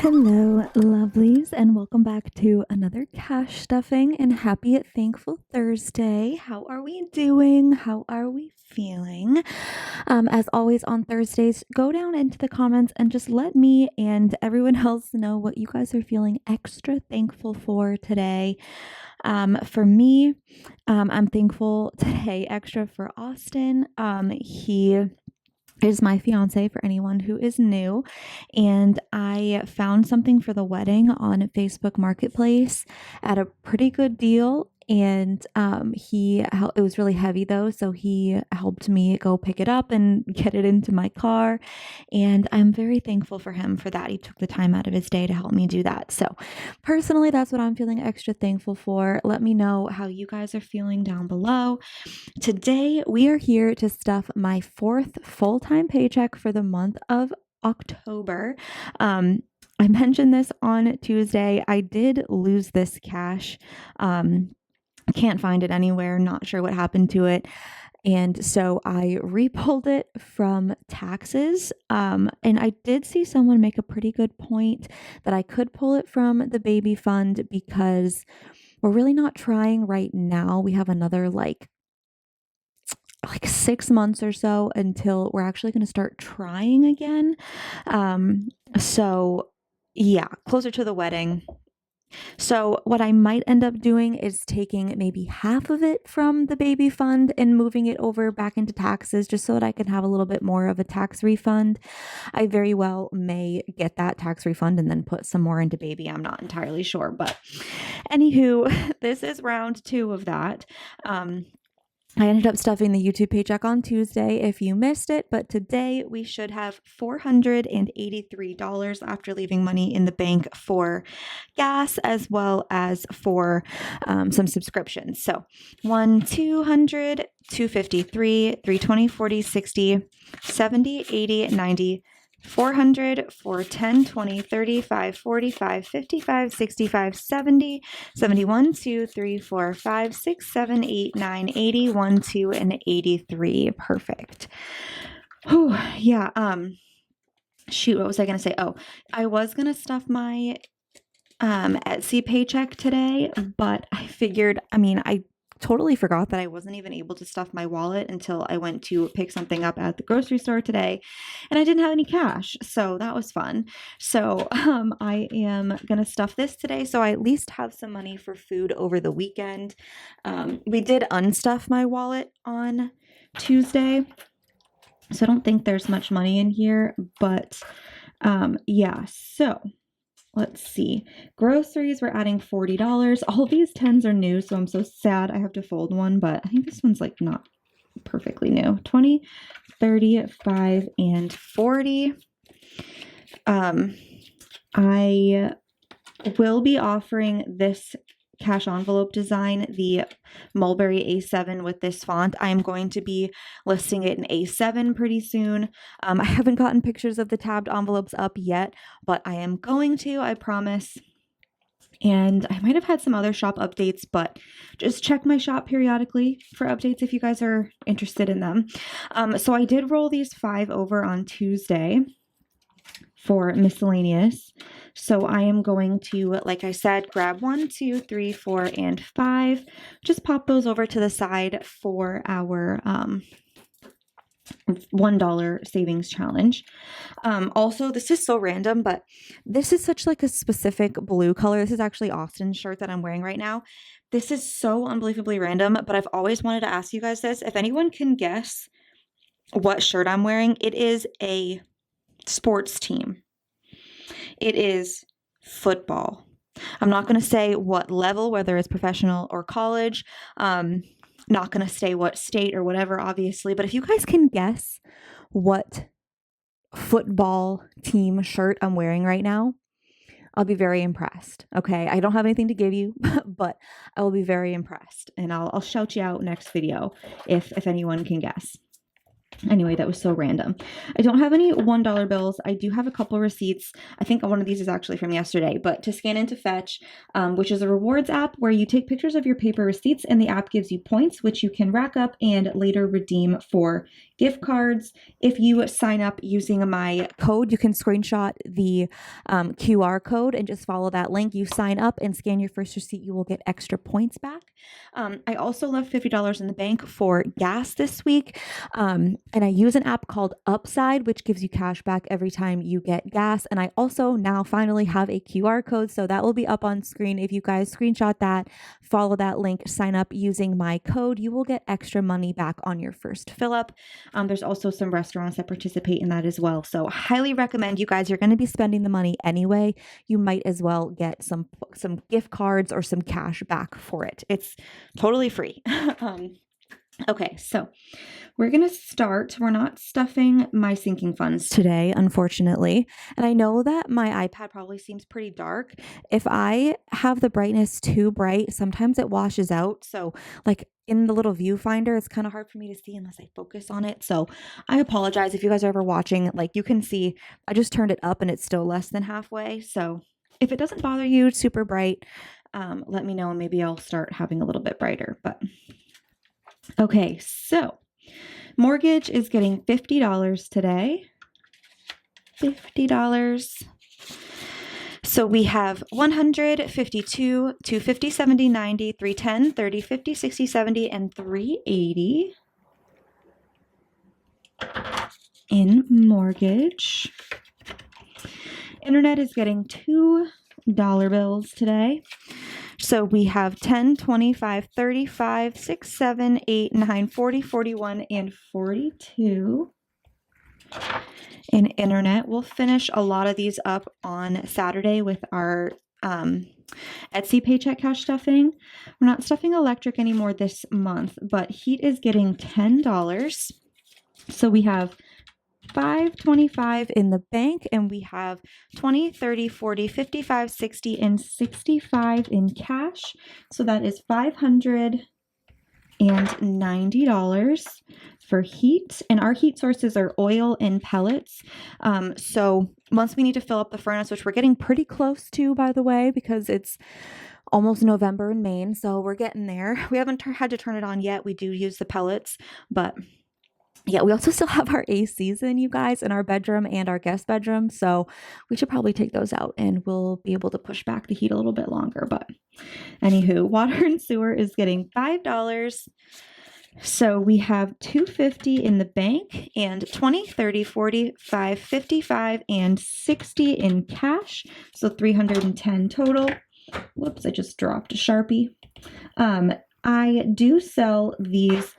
Hello, lovelies, and welcome back to another cash stuffing and happy Thankful Thursday. How are we doing? How are we feeling? As always on Thursdays, go down into the comments and just let me and everyone else know what you guys are feeling extra thankful for today. For me, I'm thankful today extra for Austin. He is my fiance for anyone who is new, and I found something for the wedding on Facebook Marketplace at a pretty good deal. And it was really heavy though, so he helped me go pick it up and get it into my car, and I'm very thankful for him for that. He took the time out of his day to help me do that. So personally, that's what I'm feeling extra thankful for. Let me know how you guys are feeling down below. Today, we are here to stuff my fourth full-time paycheck for the month of October. I mentioned this on Tuesday. I did lose this cash. Can't find it anywhere. Not sure what happened to it. And so I repulled it from taxes. And I did see someone make a pretty good point that I could pull it from the baby fund because we're really not trying right now. We have another like 6 months or so until we're actually going to start trying again. So yeah, closer to the wedding. So what I might end up doing is taking maybe half of it from the baby fund and moving it over back into taxes just so that I can have a little bit more of a tax refund. I very well may get that tax refund and then put some more into baby. I'm not entirely sure, but anywho, this is round 2 of that. I ended up stuffing the YouTube paycheck on Tuesday if you missed it, but today we should have $483 after leaving money in the bank for gas as well as for some subscriptions. So 200, 253, 320, 40, 60, 70, 80, 90, 400, 410, 20, 35, 45, 55, 65, 70, 71, 2, 3, 4, 5, 6, 7, 8, 9, 80, 1, 2, and 83. Perfect. Oh, yeah. Shoot, what was I going to say? Oh, I was going to stuff my Etsy paycheck today, but I figured, I totally forgot that I wasn't even able to stuff my wallet until I went to pick something up at the grocery store today, and I didn't have any cash, so that was fun. So I am gonna stuff this today so I at least have some money for food over the weekend. We did unstuff my wallet on Tuesday, so I don't think there's much money in here, but yeah, so let's see. Groceries, we're adding $40. All of these 10s are new, so I'm so sad I have to fold one, but I think this one's like not perfectly new. 20, 30, 5, and 40. I will be offering this cash envelope design, the Mulberry A7 with this font. I am going to be listing it in A7 pretty soon. I haven't gotten pictures of the tabbed envelopes up yet, but I am going to, I promise. And I might have had some other shop updates, but just check my shop periodically for updates if you guys are interested in them. So I did roll these 5 over on Tuesday for miscellaneous. So I am going to, like I said, grab 1, 2, 3, 4, and 5. Just pop those over to the side for our $1 savings challenge. Also, this is so random, but this is such like a specific blue color. This is actually Austin's shirt that I'm wearing right now. This is so unbelievably random, but I've always wanted to ask you guys this. If anyone can guess what shirt I'm wearing, it is a sports team. It is football. I'm not going to say what level, whether it's professional or college. Not going to say what state or whatever, obviously. But if you guys can guess what football team shirt I'm wearing right now, I'll be very impressed. Okay, I don't have anything to give you, but I will be very impressed. And I'll shout you out next video if anyone can guess. Anyway, that was so random. I don't have any $1 bills. I do have a couple receipts. I think one of these is actually from yesterday, but to scan into Fetch, which is a rewards app where you take pictures of your paper receipts and the app gives you points, which you can rack up and later redeem for gift cards. If you sign up using my code, you can screenshot the QR code and just follow that link. You sign up and scan your first receipt, you will get extra points back. I also left $50 in the bank for gas this week. And I use an app called Upside, which gives you cash back every time you get gas. And I also now finally have a QR code, so that will be up on screen. If you guys screenshot that, follow that link, sign up using my code, you will get extra money back on your first fill up. There's also some restaurants that participate in that as well. So highly recommend, you guys, you're going to be spending the money anyway. You might as well get some gift cards or some cash back for it. It's totally free. Okay, so we're going to start. We're not stuffing my sinking funds today, unfortunately. And I know that my iPad probably seems pretty dark. If I have the brightness too bright, sometimes it washes out. So like in the little viewfinder, it's kind of hard for me to see unless I focus on it. So I apologize if you guys are ever watching. Like you can see, I just turned it up and it's still less than halfway. So if it doesn't bother you, super bright, let me know and maybe I'll start having a little bit brighter. But okay, so mortgage is getting $50 today. $50. So we have 100, 52, 250, 70, 90, 310, 30, 50, 60, 70, and 380 in mortgage. Internet is getting $2 bills today. So we have 10, 25, 35, 6, 7, 8, 9, 40, 41, and 42 in internet. We'll finish a lot of these up on Saturday with our Etsy Paycheck cash stuffing. We're not stuffing electric anymore this month, but heat is getting $10. So we have $5.25 in the bank, and we have 20, 30, 40, 55, 60, and 65 in cash. So that is $590 for heat. And our heat sources are oil and pellets. So once we need to fill up the furnace, which we're getting pretty close to, by the way, because it's almost November in Maine, so we're getting there. We haven't had to turn it on yet. We do use the pellets, but yeah, we also still have our ACs in, you guys, in our bedroom and our guest bedroom. So we should probably take those out and we'll be able to push back the heat a little bit longer. But anywho, water and sewer is getting $5. So we have $250 in the bank and 20, 30, 45, 55, and 60 in cash. So $310 total. Whoops, I just dropped a Sharpie. I do sell these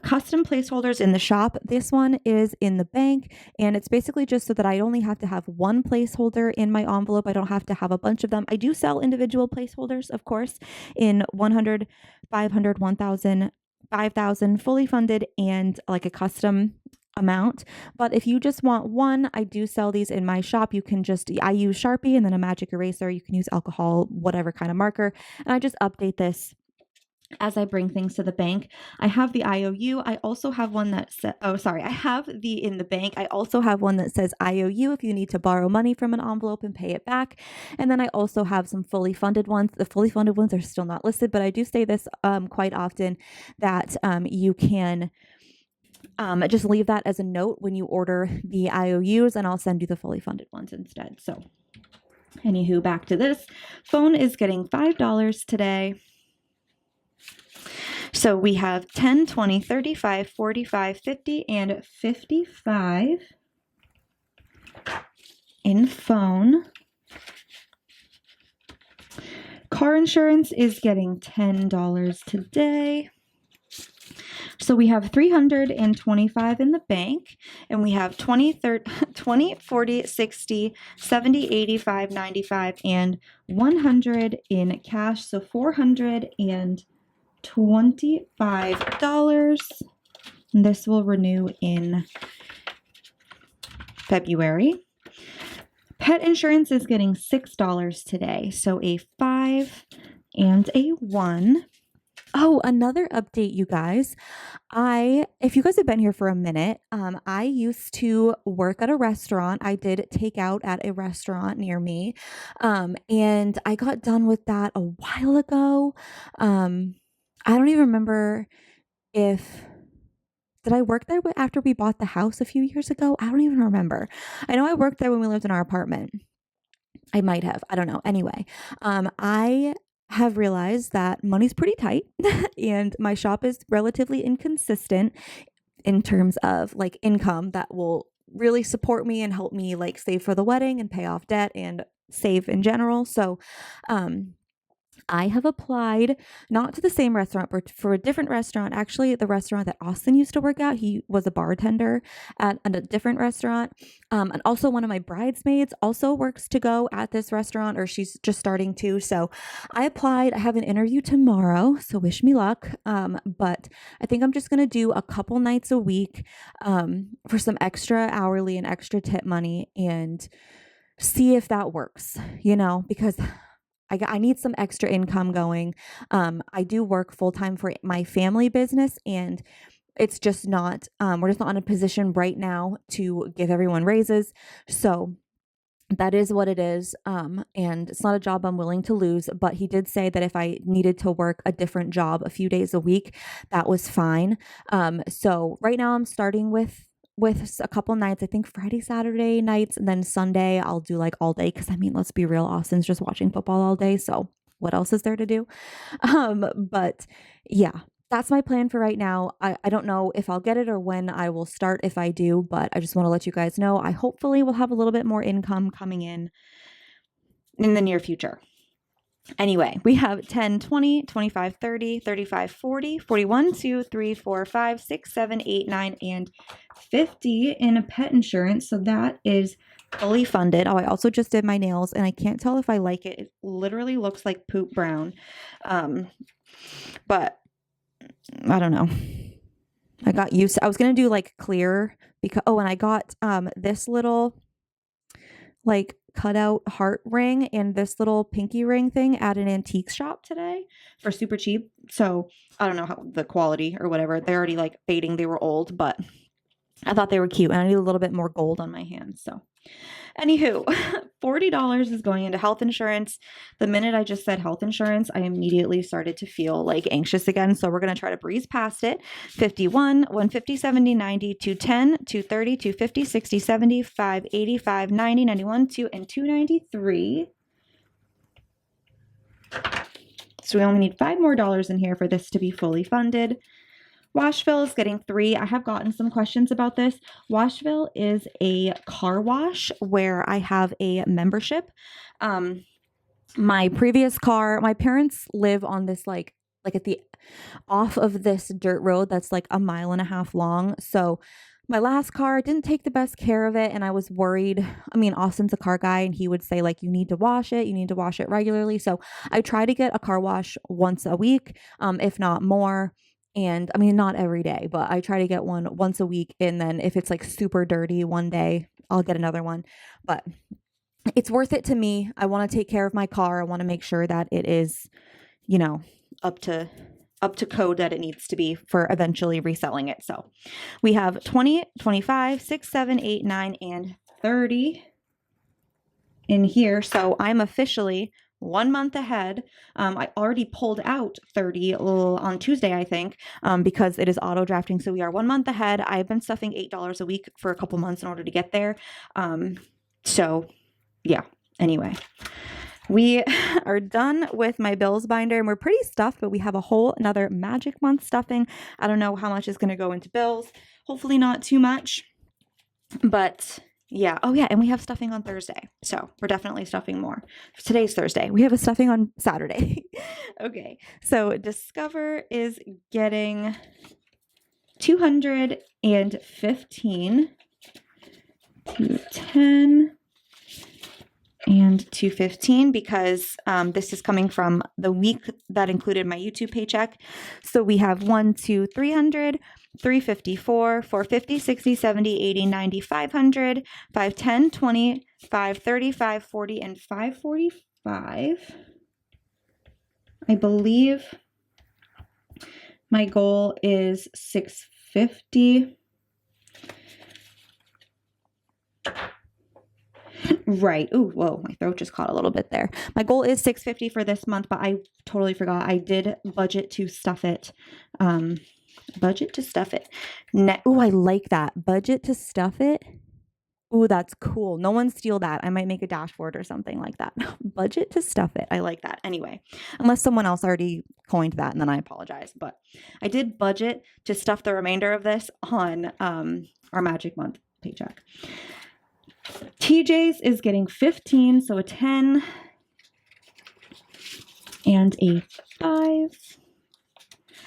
custom placeholders in the shop. This one is in the bank, and it's basically just so that I only have to have one placeholder in my envelope. I don't have to have a bunch of them. I do sell individual placeholders, of course, in 100, 500, 1,000, 5,000, fully funded, and like a custom amount. But if you just want one, I do sell these in my shop. You can I use Sharpie and then a magic eraser. You can use alcohol, whatever kind of marker, and I just update this as I bring things to the bank. I have the IOU. I also have one that says, I have the in the bank. I also have one that says IOU if you need to borrow money from an envelope and pay it back. And then I also have some fully funded ones. The fully funded ones are still not listed, but I do say this quite often that you can just leave that as a note when you order the IOUs, and I'll send you the fully funded ones instead. So anywho, back to this. Phone is getting $5 today. So we have 10, 20, 35, 45, 50, and 55 in phone. Car insurance is getting $10 today. So we have 325 in the bank, and we have 20, 30, 20, 40, 60, 70, 85, 95, and 100 in cash. So $425. And this will renew in February. Pet insurance is getting $6 today. So a 5 and a 1. Oh, another update, you guys. If you guys have been here for a minute, I used to work at a restaurant. I did take out at a restaurant near me. And I got done with that a while ago. I don't even remember if did I work there after we bought the house a few years ago? I don't even remember. I know I worked there when we lived in our apartment. I might have. I don't know. Anyway, I have realized that money's pretty tight and my shop is relatively inconsistent in terms of like income that will really support me and help me like save for the wedding and pay off debt and save in general. So, I have applied not to the same restaurant, but for a different restaurant. Actually, the restaurant that Austin used to work at, he was a bartender at a different restaurant. And also, one of my bridesmaids also works to go at this restaurant, or she's just starting to. So I applied. I have an interview tomorrow. So wish me luck. But I think I'm just going to do a couple nights a week for some extra hourly and extra tip money and see if that works, because I need some extra income going. I do work full time for my family business, and it's just not, we're just not in a position right now to give everyone raises. So that is what it is. And it's not a job I'm willing to lose, but he did say that if I needed to work a different job a few days a week, that was fine. So right now I'm starting with a couple nights, I think Friday, Saturday nights, and then Sunday I'll do like all day. Cause I mean, let's be real, Austin's just watching football all day. So what else is there to do? But yeah, that's my plan for right now. I don't know if I'll get it or when I will start if I do, but I just want to let you guys know, I hopefully will have a little bit more income coming in the near future. Anyway, we have 10, 20, 25, 30, 35, 40, 41, 2, 3, 4, 5, 6, 7, 8, 9, and 50 in a pet insurance. So that is fully funded. Oh, I also just did my nails and I can't tell if I like it. It literally looks like poop brown. But I don't know. I got used to, I was going to do like clear because, and I got this little like cutout heart ring and this little pinky ring thing at an antique shop today for super cheap. So I don't know how the quality or whatever. They're already like fading. They were old, but I thought they were cute and I need a little bit more gold on my hands. So anywho, $40 is going into health insurance. The minute I just said health insurance, I immediately started to feel like anxious again. So we're going to try to breeze past it. 51, 150, 70, 90, 210, 230, 250, 60, 70, 5, 85, 90, 91, 2, and 293. So we only need $5 more in here for this to be fully funded. Washville is getting 3. I have gotten some questions about this. Washville is a car wash where I have a membership. My previous car, my parents live on this like at the off of this dirt road that's like 1.5 miles long. So my last car didn't take the best care of it and I was worried. I mean, Austin's a car guy and he would say like, you need to wash it regularly. So I try to get a car wash once a week, if not more. And I mean, not every day, but I try to get one once a week. And then if it's like super dirty one day, I'll get another one. But it's worth it to me. I want to take care of my car. I want to make sure that it is, up to code that it needs to be for eventually reselling it. So we have 20, 25, 6, 7, 8, 9, and 30 in here. So I'm officially 1 month ahead. I already pulled out 30 on Tuesday, I think, because it is auto drafting. So we are 1 month ahead. I've been stuffing $8 a week for a couple months in order to get there. So yeah, anyway, we are done with my bills binder and we're pretty stuffed, but we have a whole another magic month stuffing. I don't know how much is going to go into bills. Hopefully not too much, but yeah. Oh yeah. And we have stuffing on Thursday. So we're definitely stuffing more. Today's Thursday. We have a stuffing on Saturday. Okay. So Discover is getting 215, 210, and 215 because this is coming from the week that included my YouTube paycheck. So we have 300, 354, 450, 60, 70, 80, 90, 500, 510, 20, 530, 540, and 545. I believe My goal is $650. Right. Ooh, whoa, my throat just caught a little bit there. My goal is $650 for this month, but I totally forgot. I did budget to stuff it. Budget to stuff it. Ooh, I like that. Budget to stuff it. Ooh, that's cool. No one steal that. I might make a dashboard or something like that. Budget to stuff it. I like that. Anyway, unless someone else already coined that, and then I apologize. But I did budget to stuff the remainder of this on our Magic Month paycheck. TJ's is getting 15, so a 10 and a 5.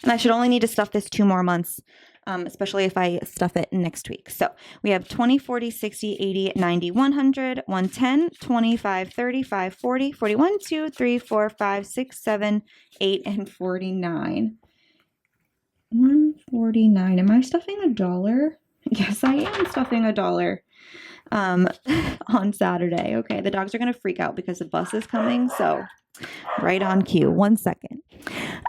And I should only need to stuff this 2 more months, especially if I stuff it next week. So we have 20, 40, 60, 80, 90, 100, 110, 25, 35, 40, 41, 2, 3, 4, 5, 6, 7, 8, and 49. 149. Am I stuffing $1? Yes, I am stuffing $1 on Saturday. Okay, the dogs are going to freak out because the bus is coming, so right on cue. 1 second.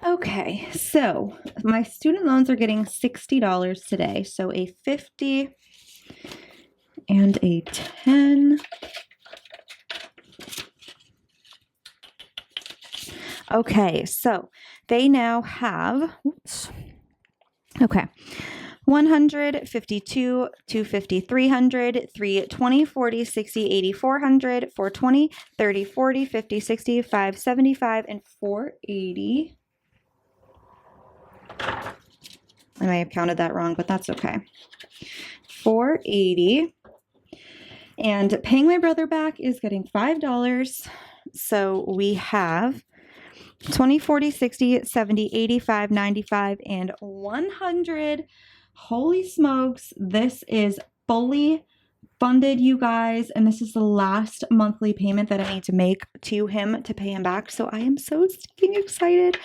Okay, so my student loans are getting $60 today, so a 50 and a 10. Okay, so they now have, oops. Okay. 100, 52, 250, 300, 320, 40, 60, 80, 400, 420, 30, 40, 50, 60, 575, and 480. I may have counted that wrong, but that's okay. 480. And paying my brother back is getting $5. So we have 20, 40, 60, 70, 85, 95, and 100. Holy smokes, this is fully funded, you guys, and this is the last monthly payment that I need to make to him to pay him back, so I am so stinking excited.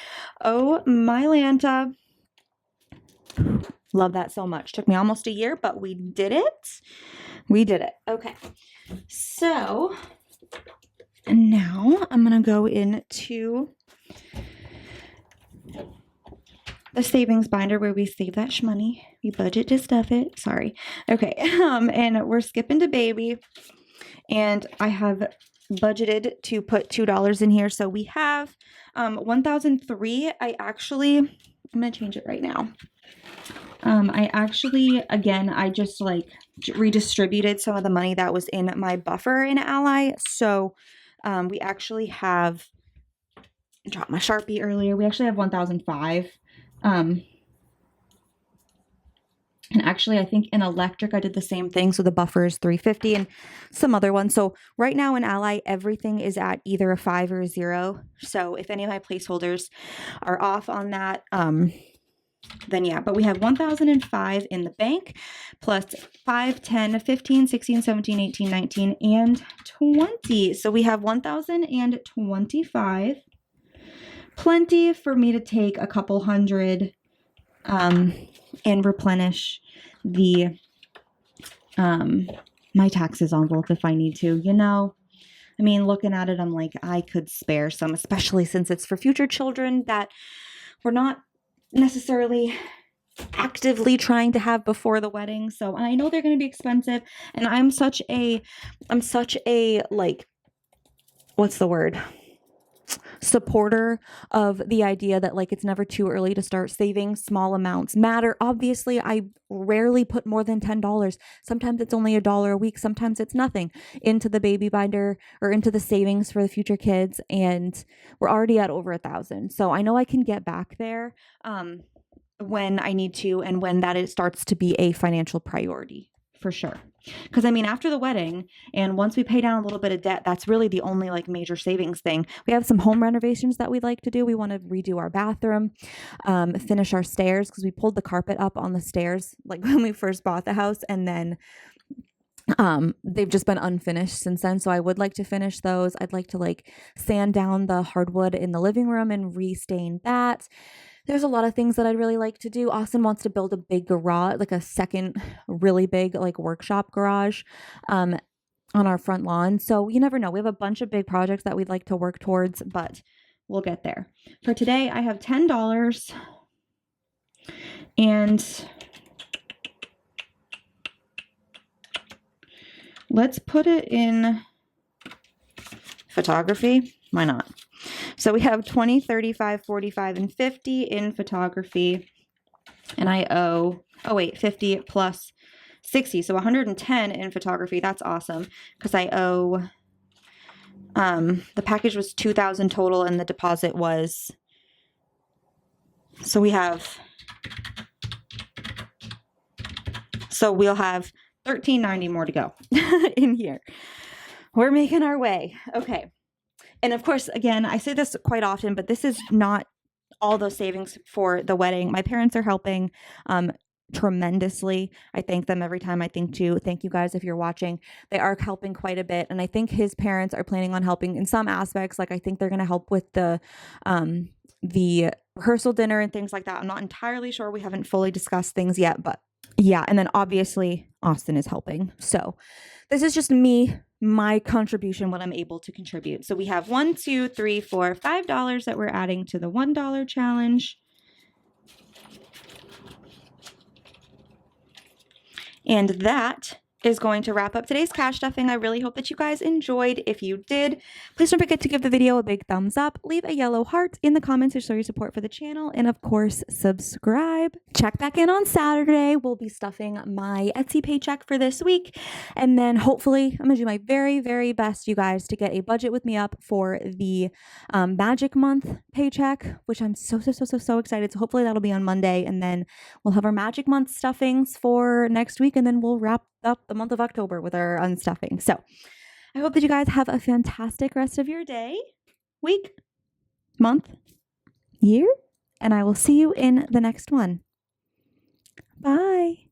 Oh my Lanta. Love that so much. Took me almost a year, but we did it. We did it. Okay, so now I'm gonna go into the savings binder where we save that shmoney. We budget to stuff it. Sorry. Okay. And we're skipping to baby. And I have budgeted to put $2 in here. So we have 1,003. I'm going to change it right now. I just like redistributed some of the money that was in my buffer in Ally. So we actually have, dropped my Sharpie earlier. We actually have 1,005. And actually, I think in electric, I did the same thing. So the buffer is 350 and some other ones. So right now in Ally, everything is at either a 5 or a 0. So if any of my placeholders are off on that, then yeah, but we have 1,005 in the bank plus 5, 10, 15, 16, 17, 18, 19, and 20. So we have 1,025. Plenty for me to take a couple hundred and replenish the my taxes envelope if I need to, you know. I mean, looking at it, I'm like, I could spare some, especially since it's for future children that we're not necessarily actively trying to have before the wedding. So, and I know they're going to be expensive, and I'm such a like, what's the word? Supporter of the idea that like it's never too early to start saving. Small amounts matter. Obviously, I rarely put more than $10. Sometimes it's only $1 a week. Sometimes it's nothing into the baby binder or into the savings for the future kids. And we're already at over 1,000. So I know I can get back there when I need to and when it starts to be a financial priority. For sure. Because I mean, after the wedding and once we pay down a little bit of debt, that's really the only like major savings thing. We have some home renovations that we'd like to do. We want to redo our bathroom, finish our stairs because we pulled the carpet up on the stairs like when we first bought the house, and then they've just been unfinished since then. So I would like to finish those. I'd like to like sand down the hardwood in the living room and restain that. There's a lot of things that I'd really like to do. Austin wants to build a big garage, like a second really big like workshop garage on our front lawn. So you never know. We have a bunch of big projects that we'd like to work towards, but we'll get there. For today, I have $10 And let's put it in photography. Why not? So we have 20, 35, 45, and 50 in photography. And I owe, oh wait, 50 plus 60. So 110 in photography. That's awesome. Because I owe, the package was 2,000 total and the deposit was, so we have, so we'll have $13.90 more to go in here. We're making our way. Okay. And of course, again, I say this quite often, but this is not all those savings for the wedding. My parents are helping tremendously. I thank them every time. I think too. Thank you guys if you're watching. They are helping quite a bit. And I think his parents are planning on helping in some aspects. Like I think they're going to help with the rehearsal dinner and things like that. I'm not entirely sure. We haven't fully discussed things yet, but yeah. And then obviously Austin is helping. So this is just me, my contribution, what I'm able to contribute. So we have $1, $2, $3, $4, $5 that we're adding to the $1 challenge. And that is going to wrap up today's cash stuffing. I really hope that you guys enjoyed. If you did, please don't forget to give the video a big thumbs up, leave a yellow heart in the comments to show your support for the channel, and of course, subscribe. Check back in on Saturday. We'll be stuffing my Etsy paycheck for this week. And then hopefully, I'm going to do my very, very best, you guys, to get a budget with me up for the Magic Month paycheck, which I'm so excited. So hopefully that'll be on Monday. And then we'll have our Magic Month stuffings for next week. And then we'll wrap up the month of October with our unstuffing. So I hope that you guys have a fantastic rest of your day, week, month, year, and I will see you in the next one. Bye.